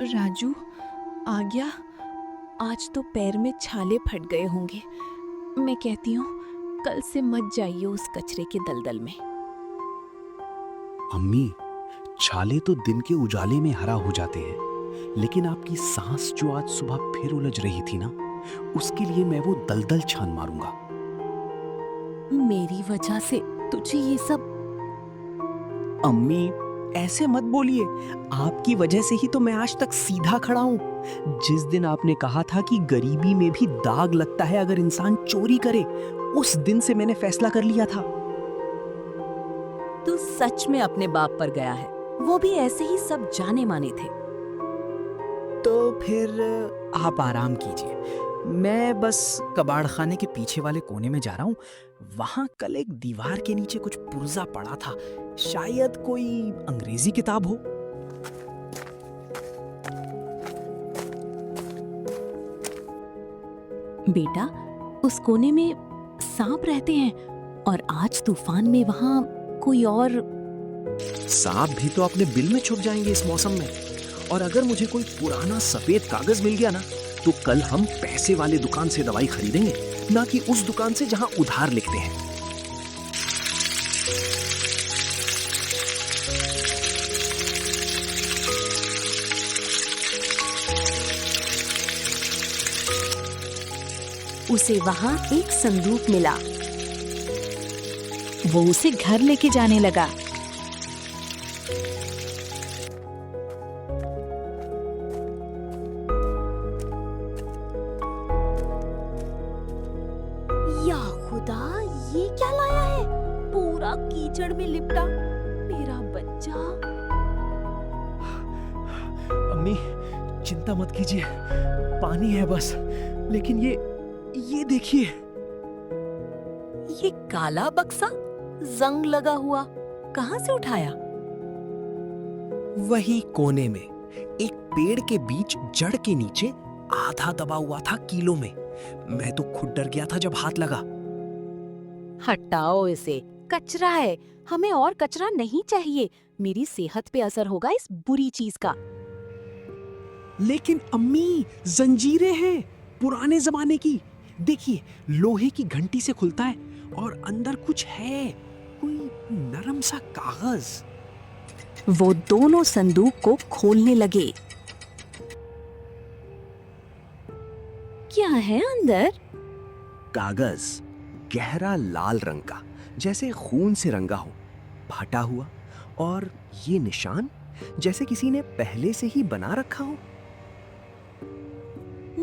राजू आ गया। आज तो पैर में छाले फट गए होंगे। मैं कहती हूँ कल से मत जाइए उस कचरे के दलदल में। अम्मी, छाले तो दिन के उजाले में हरा हो जाते हैं, लेकिन आपकी सांस जो आज सुबह फिर उलझ रही थी ना, उसके लिए मैं वो दलदल छान मारूंगा। मेरी वजह से तुझे ये सब। अम्मी, ऐसे मत बोलिए। आपकी वजह से ही तो मैं आज तक सीधा खड़ा हूँ। जिस दिन आपने कहा था कि गरीबी में भी दाग लगता है अगर इंसान चोरी करे, उस दिन से मैंने फैसला कर लिया था। तू सच में अपने बाप पर गया है। वो भी ऐसे ही सब जाने माने थे। तो फिर आप आराम कीजिए। मैं बस कबाड़ खाने के पीछे वाले कोने में जा रहा हूँ। वहां कल एक दीवार के नीचे कुछ पुर्जा पड़ा था, शायद कोई अंग्रेजी किताब हो। बेटा, उस कोने में सांप रहते हैं और आज तूफान में वहां कोई और। सांप भी तो अपने बिल में छुप जाएंगे इस मौसम में। और अगर मुझे कोई पुराना सफेद कागज मिल गया ना, तो कल हम पैसे वाले दुकान से दवाई खरीदेंगे, ना कि उस दुकान से जहां उधार लिखते हैं। उसे वहां एक संदूक मिला। वो उसे घर लेके जाने लगा। या खुदा, ये क्या लाया है? पूरा कीचड़ में लिपटा मेरा बच्चा। अम्मी, चिंता मत कीजिए, पानी है बस। लेकिन ये देखिए। ये काला बक्सा जंग लगा हुआ, कहां से उठाया? वही कोने में एक पेड़ के बीच जड़ के नीचे आधा दबा हुआ था कीलों में। मैं तो खुद डर गया था जब हाथ लगा। हटाओ इसे, कचरा है। हमें और कचरा नहीं चाहिए। मेरी सेहत पे असर होगा इस बुरी चीज का। लेकिन अम्मी, जंजीरें हैं पुराने जमाने की। देखिए, लोहे की घंटी से खुलता है और अंदर कुछ है, कोई नरम सा कागज। वो दोनों संदूक को खोलने लगे। क्या है अंदर? कागज गहरा लाल रंग का, जैसे खून से रंगा हो, फटा हुआ। और ये निशान जैसे किसी ने पहले से ही बना रखा हो।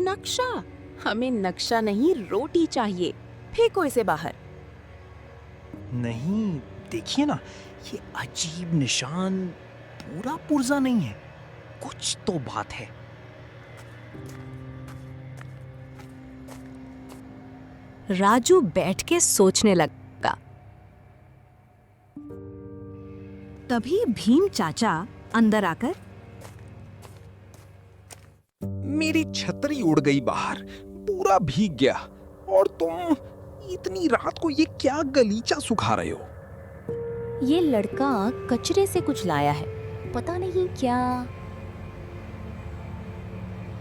नक्शा। हमें नक्शा नहीं, रोटी चाहिए। फेंको इसे बाहर। नहीं, देखिए ना, ये अजीब निशान पूरा पुर्जा नहीं है। कुछ तो बात है। राजू बैठ के सोचने लगा। तभी भीम चाचा अंदर आकर, मेरी छतरी उड़ गई बाहर, पूरा भीग गया। और तुम इतनी रात को ये क्या गलीचा सुखा रहे हो? ये लड़का कचरे से कुछ लाया है, पता नहीं क्या।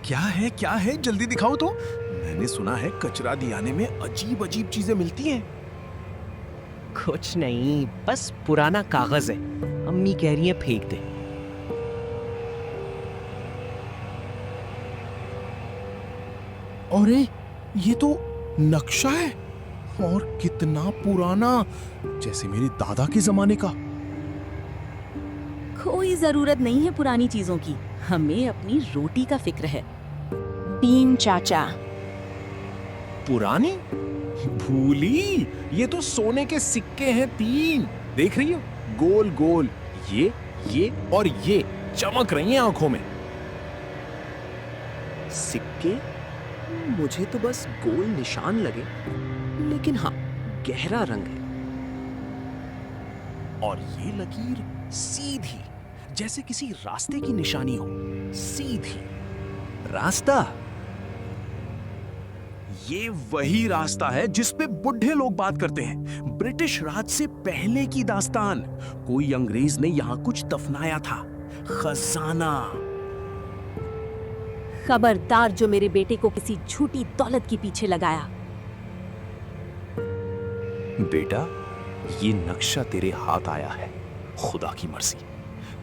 क्या है जल्दी दिखाओ तो। मैंने सुना है कचरा दियाने में अजीब अजीब चीजें मिलती हैं। कुछ नहीं, बस पुराना कागज है। अम्मी कह रही है फेंक दे। अरे, ये तो नक्शा है, और कितना पुराना, जैसे मेरे दादा के जमाने का। कोई जरूरत नहीं है पुरानी चीजों की। हमें अपनी रोटी का फिक्र है। भीम चाचा। पुरानी? भूली, ये तो सोने के सिक्के हैं 3। देख रही हो, गोल गोल। ये और ये चमक रही हैं आंखों में। सिक्के? मुझे तो बस गोल निशान लगे, लेकिन हाँ, गहरा रंग है। और ये लकीर सीधी, जैसे किसी रास्ते की निशानी हो। सीधी रास्ता? ये वही रास्ता है जिस पे बुढ़े लोग बात करते हैं। ब्रिटिश राज से पहले की दास्तान। कोई अंग्रेज ने यहां कुछ दफनाया था, खजाना। खबरदार जो मेरे बेटे को किसी झूठी दौलत के पीछे लगाया। बेटा, ये नक्शा तेरे हाथ आया है, खुदा की मर्जी।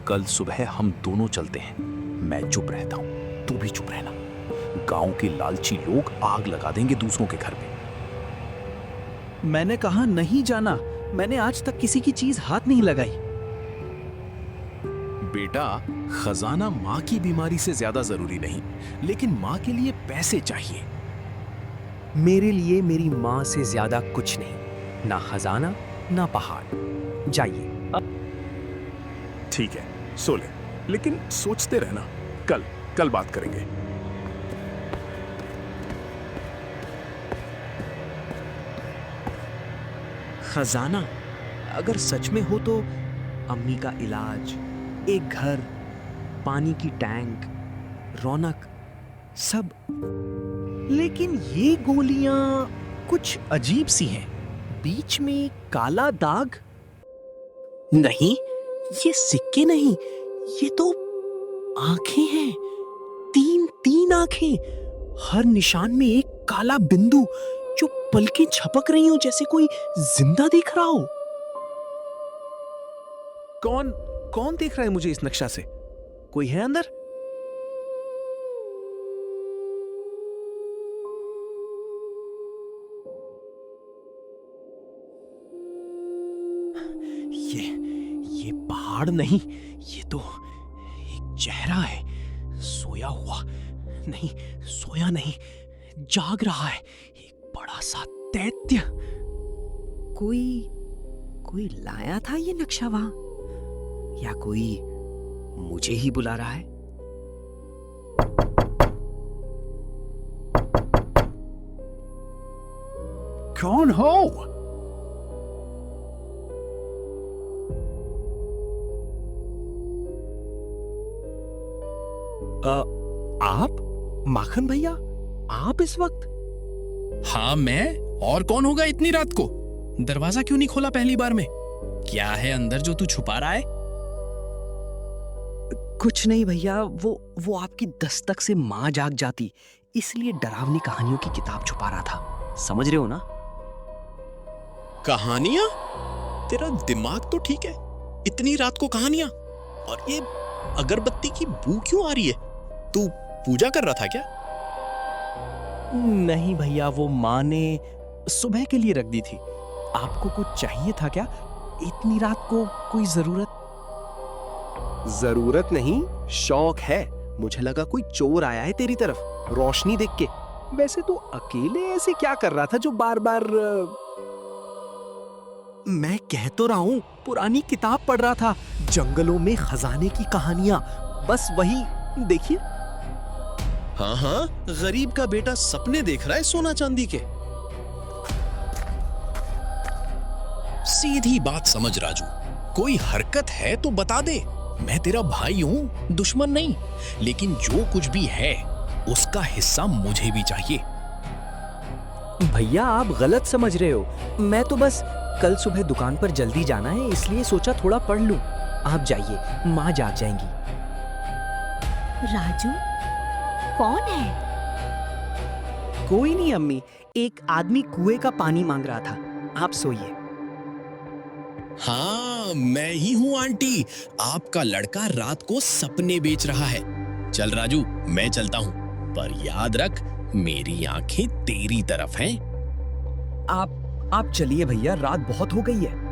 कल सुबह हम दोनों चलते हैं। मैं चुप रहता हूँ, तू भी चुप रहना। गांव के लालची लोग आग लगा देंगे दूसरों के घर पे। मैंने कहा नहीं जाना। मैंने आज तक किसी की चीज हाथ नहीं लगाई। बेटा, खजाना माँ की बीमारी से ज्यादा जरूरी नहीं, लेकिन माँ के लिए पैसे चाहिए। मेरे लिए मेरी माँ से ज्यादा कुछ नहीं, ना खजाना ना पहाड़। जाइए। ठीक है, सो ले, लेकिन सोचते रहना। कल बात करेंगे। खजाना अगर सच में हो तो अम्मी का इलाज, एक घर, पानी की टैंक, रौनक, सब। लेकिन ये गोलियां कुछ अजीब सी हैं। बीच में काला दाग। नहीं, ये सिक्के नहीं, ये तो आंखें हैं। तीन आंखें, हर निशान में एक काला बिंदु जो पलकें झपक रही हो, जैसे कोई जिंदा दिख रहा हो। कौन देख रहा है मुझे इस नक्शा से? कोई है अंदर? ये पहाड़ नहीं, ये तो एक चेहरा है। सोया हुआ नहीं, सोया नहीं, जाग रहा है। एक बड़ा सा दैत्य। कोई लाया था ये नक्शा वहां, या कोई मुझे ही बुला रहा है? कौन हो? आप? माखन भैया, आप इस वक्त? हाँ मैं, और कौन होगा इतनी रात को? दरवाजा क्यों नहीं खोला पहली बार में? क्या है अंदर जो तू छुपा रहा है? कुछ नहीं भैया, वो आपकी दस्तक से मां जाग जाती, इसलिए डरावनी कहानियों की किताब छुपा रहा था। समझ रहे हो ना? कहानियां? तेरा दिमाग तो ठीक है, इतनी रात को कहानियां? और ये अगरबत्ती की बू क्यों आ रही है? तू पूजा कर रहा था क्या? नहीं भैया, वो माँ ने सुबह के लिए रख दी थी। आपको कुछ चाहिए था क्या? इतनी रात को कोई जरूरत? जरूरत नहीं, शौक है। मुझे लगा कोई चोर आया है तेरी तरफ, रोशनी देख के। वैसे तो अकेले ऐसे क्या कर रहा था जो बार बार मैं कह तो रहा हूँ, पुरानी किताब पढ़ रहा था, जंगलों में खजाने की कहानियां। बस वही, देखिए। हाँ, गरीब का बेटा सपने देख रहा है सोना चांदी के। सीधी बात समझ राजू, कोई हरकत है तो बता दे। मैं तेरा भाई हूं, दुश्मन नहीं। लेकिन जो कुछ भी है उसका हिस्सा मुझे भी चाहिए। भैया आप गलत समझ रहे हो। मैं तो बस कल सुबह दुकान पर जल्दी जाना है, इसलिए सोचा थोड़ा पढ़ लूं। आप जाइए, माँ जाग जाएंगी। राजू कौन है? कोई नहीं अम्मी, एक आदमी कुएं का पानी मांग रहा था। आप सोइए। हाँ मैं ही हूँ आंटी, आपका लड़का रात को सपने बेच रहा है। चल राजू, मैं चलता हूँ, पर याद रख मेरी आंखें तेरी तरफ हैं। आप चलिए भैया, रात बहुत हो गई है।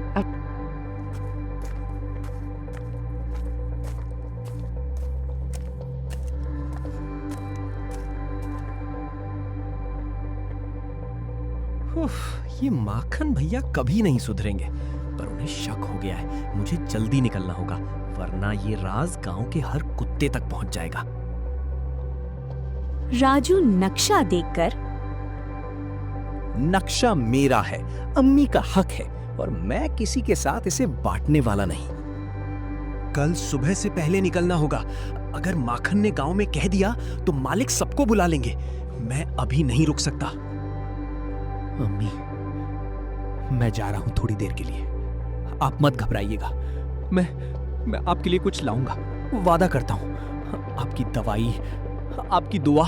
ये माखन भैया कभी नहीं सुधरेंगे, पर उन्हें शक हो गया है। मुझे जल्दी निकलना होगा, वरना ये राज गांव के हर कुत्ते तक पहुंच जाएगा। राजू नक्शा देखकर, नक्शा मेरा है, अम्मी का हक है, और मैं किसी के साथ इसे बांटने वाला नहीं। कल सुबह से पहले निकलना होगा। अगर माखन ने गांव में कह दिया तो मालिक सबको बुला लेंगे। मैं अभी नहीं रुक सकता। अम्मी, मैं जा रहा हूं थोड़ी देर के लिए। आप मत घबराइएगा। मैं आपके लिए कुछ लाऊंगा, वादा करता हूं। आपकी दवाई, आपकी दुआ।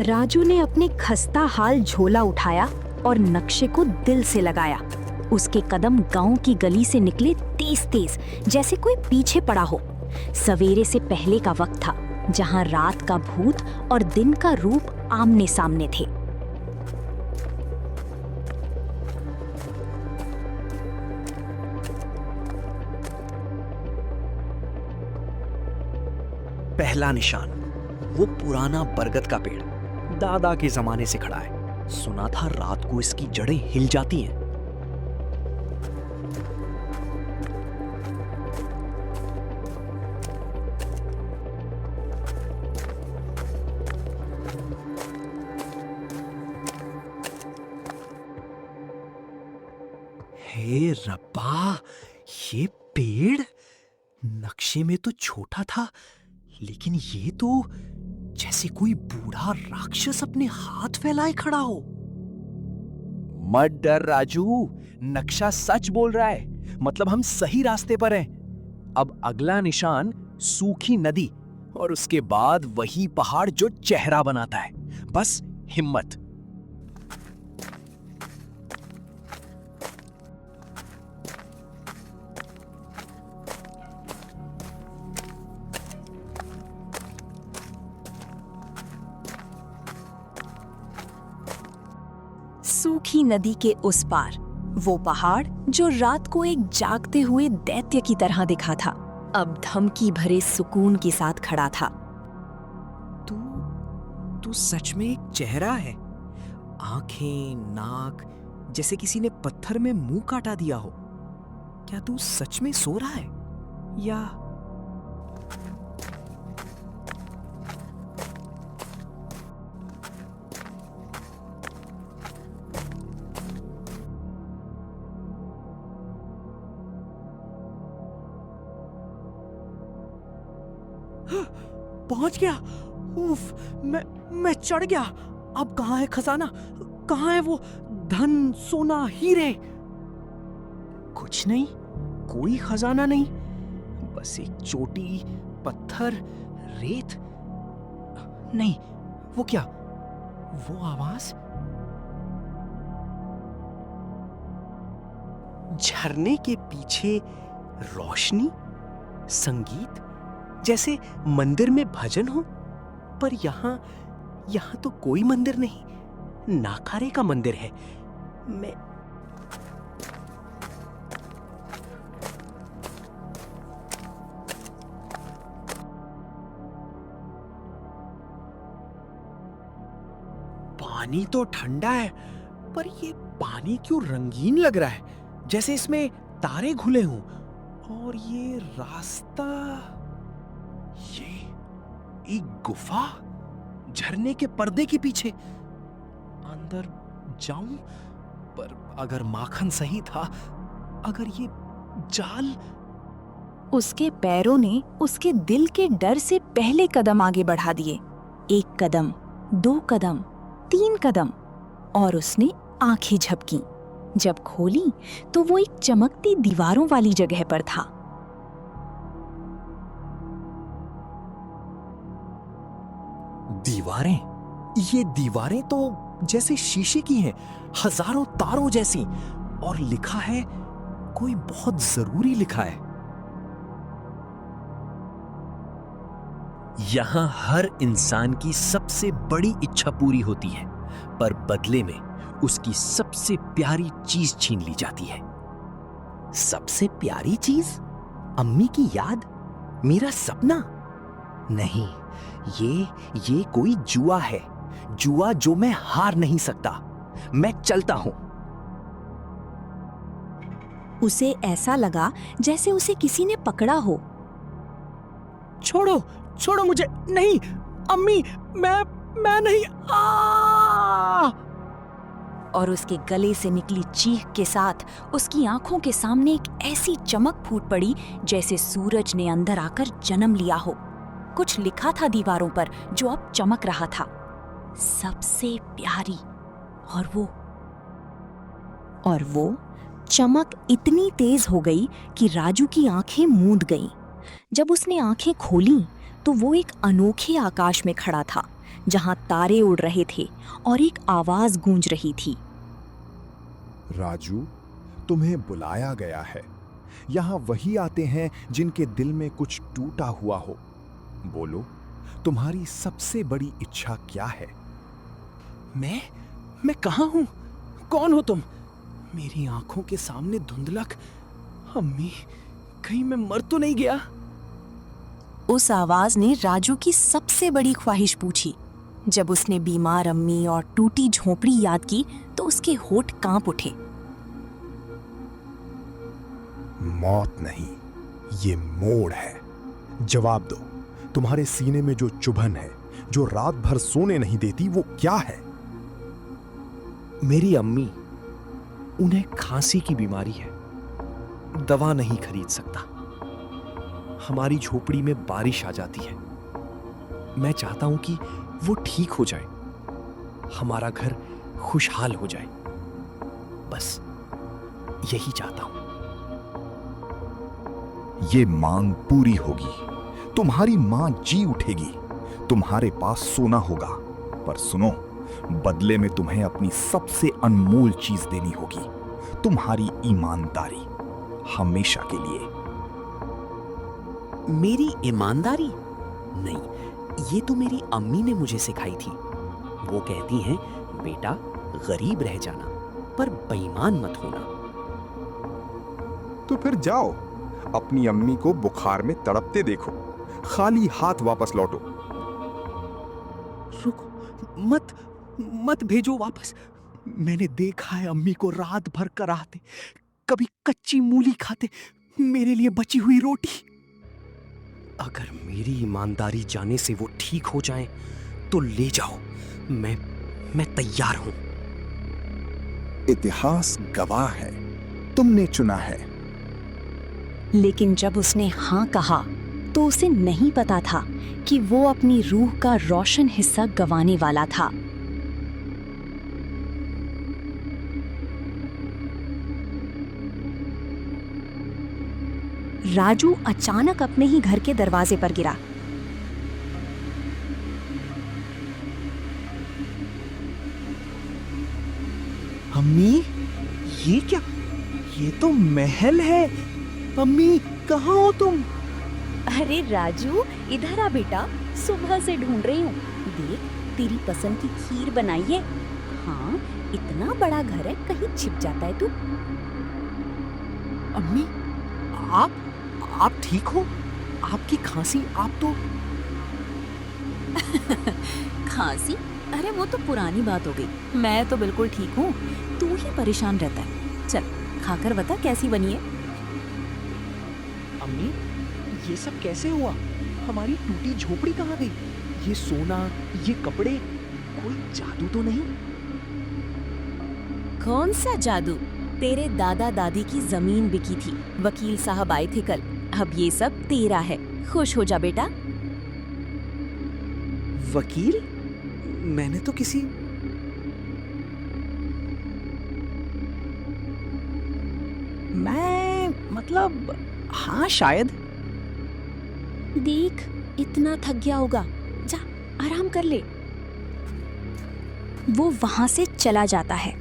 राजू ने अपने खस्ता हाल झोला उठाया और नक्शे को दिल से लगाया। उसके कदम गांव की गली से निकले तेज तेज, जैसे कोई पीछे पड़ा हो। सवेरे से पहले का वक्त था, जहां रात का भूत और दिन का रूप आमने सामने थे। पहला निशान, वो पुराना बरगद का पेड़ दादा के जमाने से खड़ा है। सुना था रात को इसकी जड़ें हिल जाती हैं। हे रब्बा, ये पेड़ नक्शे में तो छोटा था, लेकिन ये तो जैसे कोई बूढ़ा राक्षस अपने हाथ फैलाए खड़ा हो। मत डर राजू, नक्शा सच बोल रहा है, मतलब हम सही रास्ते पर हैं। अब अगला निशान सूखी नदी और उसके बाद वही पहाड़ जो चेहरा बनाता है। बस हिम्मत। सूखी नदी के उस पार वो पहाड़ जो रात को एक जागते हुए दैत्य की तरह दिखा था, अब धमकी भरे सुकून के साथ खड़ा था। तू सच में एक चेहरा है। आंखें, नाक, जैसे किसी ने पत्थर में मुंह काटा दिया हो। क्या तू सच में सो रहा है या पहुंच गया? उफ, मैं चढ़ गया। अब कहां है खजाना? कहां है वो धन, सोना, हीरे? कुछ नहीं, कोई खजाना नहीं, बस एक चोटी, पत्थर, रेत। नहीं, वो क्या? वो आवाज? झरने के पीछे रोशनी, संगीत, जैसे मंदिर में भजन हो। पर यहां तो कोई मंदिर नहीं, नाकारे का मंदिर है। मैं पानी तो ठंडा है, पर ये पानी क्यों रंगीन लग रहा है, जैसे इसमें तारे घुले हों। और ये रास्ता, ये एक गुफा झरने के पर्दे के पीछे। अंदर जाऊं? पर अगर माखन सही था, अगर ये जाल। उसके पैरों ने उसके दिल के डर से पहले कदम आगे बढ़ा दिए। 1 कदम, 2 कदम, 3 कदम, और उसने आंखें झपकी। जब खोली तो वो एक चमकती दीवारों वाली जगह पर था। दीवारें? ये दीवारें तो जैसे शीशे की हैं, हजारों तारों जैसी। और लिखा है, कोई बहुत जरूरी लिखा है। यहां हर इंसान की सबसे बड़ी इच्छा पूरी होती है, पर बदले में उसकी सबसे प्यारी चीज छीन ली जाती है। सबसे प्यारी चीज? अम्मी की याद? मेरा सपना? नहीं, ये कोई जुआ है, जुआ जो मैं हार नहीं सकता। मैं चलता हूं। उसे ऐसा लगा जैसे उसे किसी ने पकड़ा हो। छोड़ो, छोड़ो मुझे। नहीं अम्मी, मैं नहीं। और उसके गले से निकली चीख के साथ उसकी आंखों के सामने एक ऐसी चमक फूट पड़ी जैसे सूरज ने अंदर आकर जन्म लिया हो। कुछ लिखा था दीवारों पर जो अब चमक रहा था, सबसे प्यारी। और वो चमक इतनी तेज हो गई कि राजू की आंखें मूंद गईं। जब उसने आंखें खोलीं तो वो एक अनोखे आकाश में खड़ा था जहां तारे उड़ रहे थे और एक आवाज गूंज रही थी। राजू, तुम्हें बुलाया गया है। यहाँ वही आते हैं जिनके दिल में कुछ टूटा हुआ हो। बोलो, तुम्हारी सबसे बड़ी इच्छा क्या है? मैं कहाँ हूँ? कौन हो तुम? मेरी आंखों के सामने धुंधलक। अम्मी, कहीं मैं मर तो नहीं गया? उस आवाज ने राजू की सबसे बड़ी ख्वाहिश पूछी। जब उसने बीमार अम्मी और टूटी झोपड़ी याद की तो उसके होठ कांप उठे। मौत नहीं, ये मोड़ है। जवाब दो, तुम्हारे सीने में जो चुभन है, जो रात भर सोने नहीं देती, वो क्या है? मेरी अम्मी, उन्हें खांसी की बीमारी है, दवा नहीं खरीद सकता। हमारी झोपड़ी में बारिश आ जाती है। मैं चाहता हूं कि वो ठीक हो जाए, हमारा घर खुशहाल हो जाए। बस यही चाहता हूं। ये मांग पूरी होगी। तुम्हारी मां जी उठेगी। तुम्हारे पास सोना होगा। पर सुनो, बदले में तुम्हें अपनी सबसे अनमोल चीज देनी होगी, तुम्हारी ईमानदारी, हमेशा के लिए। मेरी ईमानदारी? नहीं, ये तो मेरी अम्मी ने मुझे सिखाई थी। वो कहती हैं, बेटा, गरीब रह जाना पर बेईमान मत होना। तो फिर जाओ, अपनी अम्मी को बुखार में तड़पते देखो। खाली हाथ वापस लौटो। रुको, मत भेजो वापस। मैंने देखा है अम्मी को रात भर कराहते, कभी कच्ची मूली खाते, मेरे लिए बची हुई रोटी। अगर मेरी ईमानदारी जाने से वो ठीक हो जाए तो ले जाओ। मैं तैयार हूं। इतिहास गवाह है, तुमने चुना है। लेकिन जब उसने हाँ कहा तो उसे नहीं पता था कि वो अपनी रूह का रोशन हिस्सा गंवाने वाला था। राजू अचानक अपने ही घर के दरवाजे पर गिरा। अम्मी, ये क्या? ये तो महल है। अम्मी, कहाँ हो तुम? अरे राजू, इधर आ बेटा, सुबह से ढूंढ रही हूँ। देख, तेरी पसंद की खीर बनाई है। हाँ, इतना बड़ा घर है, कहीं छिप जाता है तू। अम्मी, आप ठीक हो? आपकी खांसी, आप तो खांसी? अरे वो तो पुरानी बात हो गई। मैं तो बिल्कुल ठीक हूँ। तू ही परेशान रहता है। चल, खाकर बता कैसी बनी है। अम्मी, ये सब कैसे हुआ? हमारी टूटी झोपड़ी कहाँ गई? ये सोना, ये कपड़े, कोई जादू तो नहीं? कौन सा जादू? तेरे दादा दादी की जमीन बिकी थी। वकील साहब आए थे कल। अब ये सब तेरा है। खुश हो जा बेटा। वकील? मैंने तो किसी मतलब हाँ, शायद। देख, इतना थक गया होगा, जा आराम कर ले। वो वहां से चला जाता है।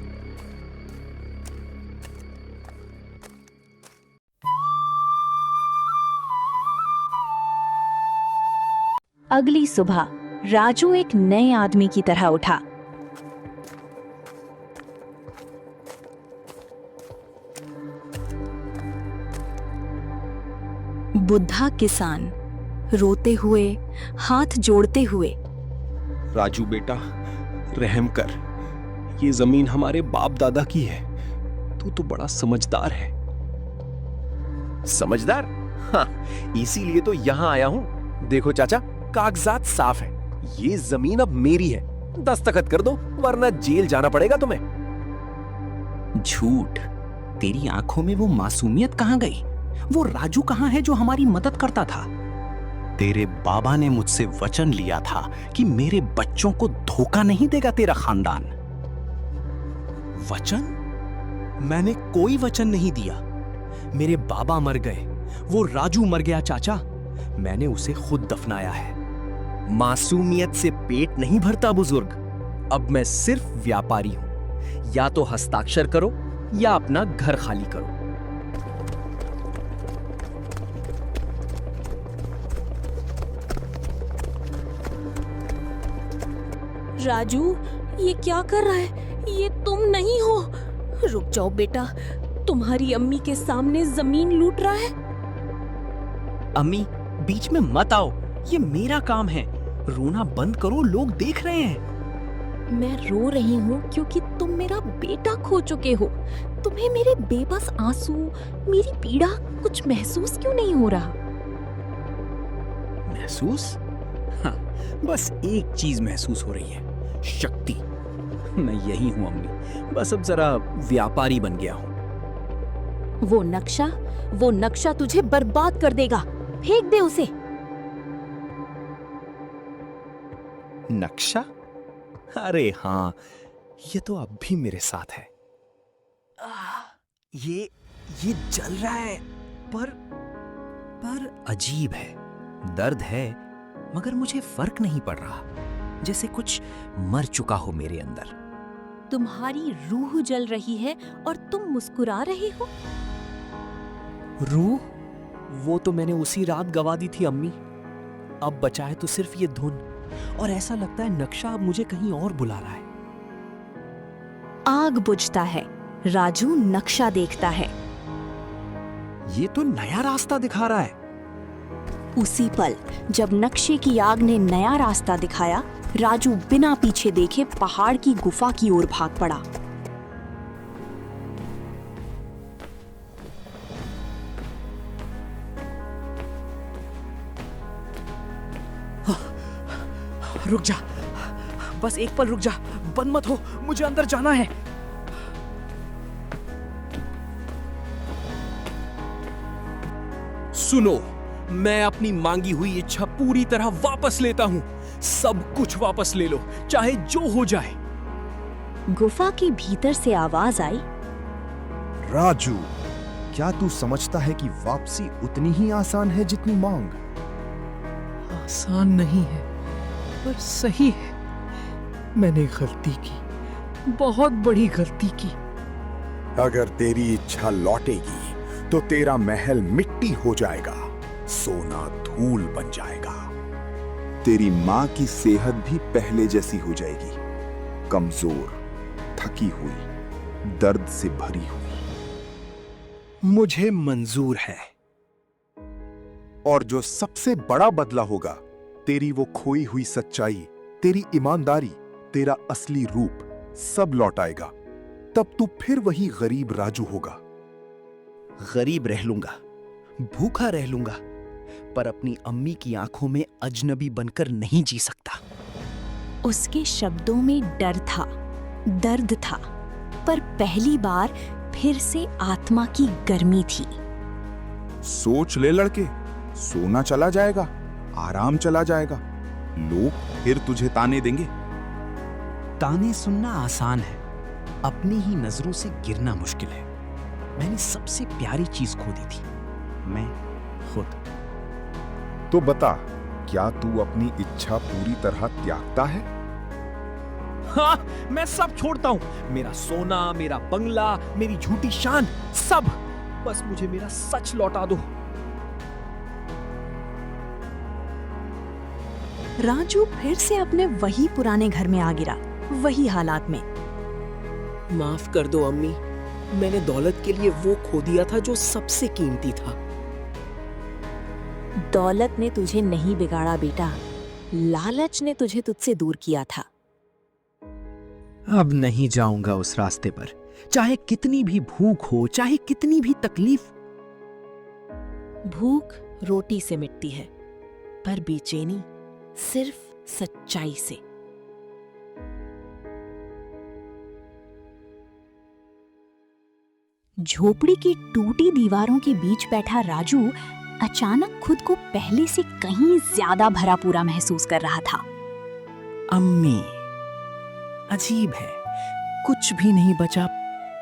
अगली सुबह राजू एक नए आदमी की तरह उठा। बुद्धा किसान रोते हुए, हाथ जोड़ते हुए। राजू बेटा, रहम कर। ये जमीन हमारे बाप दादा की है। तू तो बड़ा समझदार है। समझदार? हाँ, इसीलिए तो यहाँ आया हूँ। देखो चाचा, कागजात साफ है। ये जमीन अब मेरी है। दस्तखत कर दो, वरना जेल जाना पड़ेगा तुम्हें। झूठ। तेरी आंखों में वो मासूमियत कहाँ गई? वो राजू कहाँ है जो हमारी मदद करता था? तेरे बाबा ने मुझसे वचन लिया था कि मेरे बच्चों को धोखा नहीं देगा तेरा खानदान। वचन? मैंने कोई वचन नहीं दिया। मेरे बाबा मर गए, वो राजू मर गया चाचा। मैंने उसे खुद दफनाया है। मासूमियत से पेट नहीं भरता बुजुर्ग। अब मैं सिर्फ व्यापारी हूं। या तो हस्ताक्षर करो या अपना घर खाली करो। राजू, ये क्या कर रहा है? ये तुम नहीं हो। रुक जाओ बेटा, तुम्हारी अम्मी के सामने जमीन लूट रहा है। अम्मी, बीच में मत आओ, ये मेरा काम है। रोना बंद करो, लोग देख रहे हैं। मैं रो रही हूँ क्योंकि तुम मेरा बेटा खो चुके हो। तुम्हें मेरे बेबस आंसू, मेरी पीड़ा कुछ महसूस क्यों नहीं हो रहा? महसूस? हाँ, बस एक चीज महसूस हो रही है, शक्ति। मैं यही हूं अम्मी, बस अब जरा व्यापारी बन गया हूं। वो नक्शा तुझे बर्बाद कर देगा। फेंक दे उसे। नक्शा? अरे हाँ, ये तो अब भी मेरे साथ है। ये जल रहा है, पर अजीब है। दर्द है, मगर मुझे फर्क नहीं पड़ रहा, जैसे कुछ मर चुका हो मेरे अंदर। तुम्हारी रूह जल रही है और तुम मुस्कुरा रहे हो। रूह? वो तो मैंने उसी रात गवा दी थी अम्मी। अब बचा है तो सिर्फ ये धुन, और ऐसा लगता है नक्शा अब मुझे कहीं और बुला रहा है। आग बुझता है, राजू नक्शा देखता है। ये तो नया रास्ता दिखा रहा है। उसी पल जब नक्शे की आग ने नया रास्ता दिखाया, राजू बिना पीछे देखे पहाड़ की गुफा की ओर भाग पड़ा। रुक जा, बस एक पल रुक जा, बंद मत हो, मुझे अंदर जाना है। सुनो, मैं अपनी मांगी हुई इच्छा पूरी तरह वापस लेता हूं। सब कुछ वापस ले लो, चाहे जो हो जाए। गुफा के भीतर से आवाज आई, राजू, क्या तू समझता है कि वापसी उतनी ही आसान है जितनी मांग? आसान नहीं है, पर सही है। मैंने गलती की, बहुत बड़ी गलती की। अगर तेरी इच्छा लौटेगी तो तेरा महल मिट्टी हो जाएगा, सोना धूल बन जाएगा। तेरी माँ की सेहत भी पहले जैसी हो जाएगी, कमजोर, थकी हुई, दर्द से भरी हुई। मुझे मंजूर है। और जो सबसे बड़ा बदला होगा, तेरी वो खोई हुई सच्चाई, तेरी ईमानदारी, तेरा असली रूप सब लौट आएगा। तब तू फिर वही गरीब राजू होगा। गरीब रह लूंगा, भूखा रह लूंगा, पर अपनी अम्मी की आंखों में अजनबी बनकर नहीं जी सकता। उसके शब्दों में डर था, दर्द था, पर पहली बार फिर से आत्मा की गर्मी थी। सोच ले लड़के, सोना चला जाएगा, आराम चला जाएगा, लोग फिर तुझे ताने देंगे। ताने सुनना आसान है, अपनी ही नजरों से गिरना मुश्किल है। मैंने सबसे प्यारी चीज खो दी थी, मैं खुद। तो बता, क्या तू अपनी इच्छा पूरी तरह त्यागता है? हाँ, मैं सब छोड़ता हूं। मेरा सोना, मेरा बंगला, मेरी झूठी शान, सब। बस मुझे मेरा सच लौटा दो। राजू फिर से अपने वही पुराने घर में आ गिरा, वही हालात में। माफ कर दो अम्मी, मैंने दौलत के लिए वो खो दिया था जो सबसे कीमती था। दौलत ने तुझे नहीं बिगाड़ा बेटा, लालच ने तुझे तुझसे दूर किया था। अब नहीं जाऊंगा उस रास्ते पर, चाहे कितनी भी भूख हो, चाहे कितनी भी तकलीफ। भूख रोटी से मिटती है, पर बेचैनी सिर्फ सच्चाई से। झोपड़ी की टूटी दीवारों के बीच बैठा राजू अचानक खुद को पहले से कहीं ज्यादा भरा पूरा महसूस कर रहा था। अम्मी, अजीब है, कुछ भी नहीं बचा,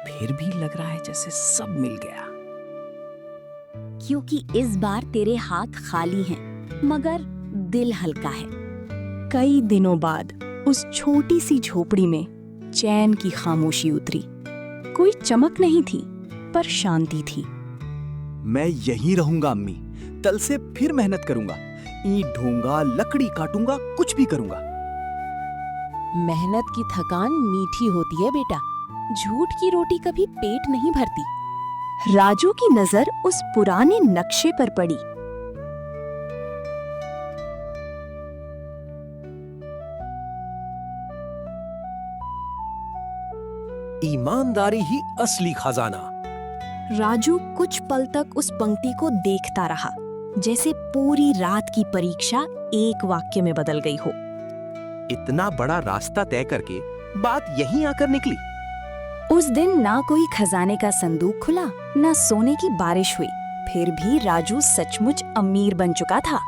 फिर भी लग रहा है जैसे सब मिल गया। क्योंकि इस बार तेरे हाथ खाली हैं, मगर दिल हल्का है। कई दिनों बाद उस छोटी सी झोपड़ी में चैन की खामोशी उतरी। कोई चमक नहीं थी, पर शांति थी। मैं यहीं रहूंगा अम्मी। कल से फिर मेहनत करूंगा, ईंट ढूंगा, लकड़ी काटूंगा, कुछ भी करूंगा। मेहनत की थकान मीठी होती है बेटा, झूठ की रोटी कभी पेट नहीं भरती। राजू की नजर उस पुराने नक्शे पर पड़ी। ईमानदारी ही असली खजाना। राजू कुछ पल तक उस पंक्ति को देखता रहा, जैसे पूरी रात की परीक्षा एक वाक्य में बदल गई हो। इतना बड़ा रास्ता तय करके बात यहीं आकर निकली। उस दिन ना कोई खजाने का संदूक खुला, ना सोने की बारिश हुई। फिर भी राजू सचमुच अमीर बन चुका था।